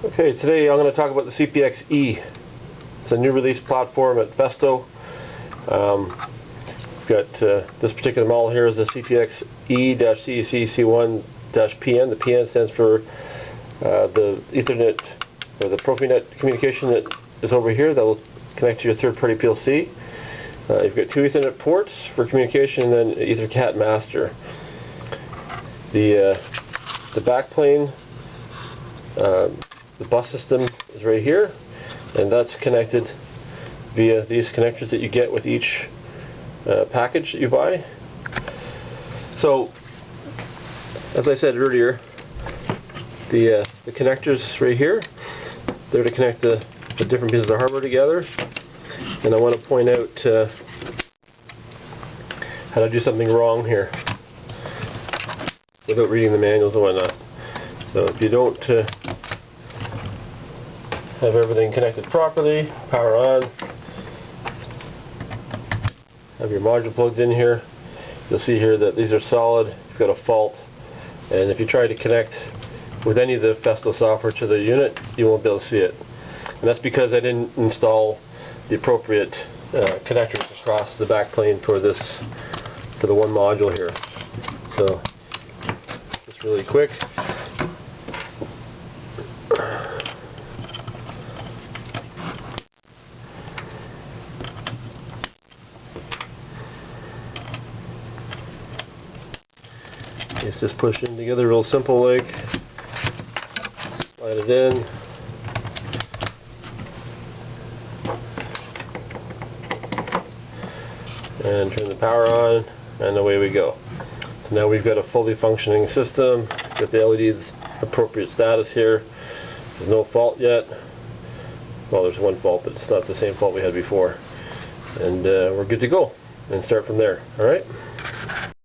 Okay, today I'm going to talk about the CPX-E. It's a new release platform at Festo. We've got this particular model here is the CPX-E-EC-C1-PN. The PN stands for the Ethernet or the Profinet communication that is over here that will connect to your third-party PLC. You've got two Ethernet ports for communication and then EtherCAT master. The backplane, the bus system is right here, and that's connected via these connectors that you get with each package that you buy. So, as I said earlier, the connectors right here, they're to connect the different pieces of hardware together. And I want to point out how to do something wrong here without reading the manuals and whatnot. So if you don't have everything connected properly, power on, have your module plugged in here, you'll see here that these are solid. You've got a fault, and if you try to connect with any of the Festo software to the unit, you won't be able to see it. And that's because I didn't install the appropriate connectors across the backplane for the one module here. So just really quick. It's just pushed in together real simple like. Slide it in. And turn the power on, and away we go. So now we've got a fully functioning system with the LED's appropriate status here. There's no fault yet. Well, there's one fault, but it's not the same fault we had before. And we're good to go and start from there. Alright?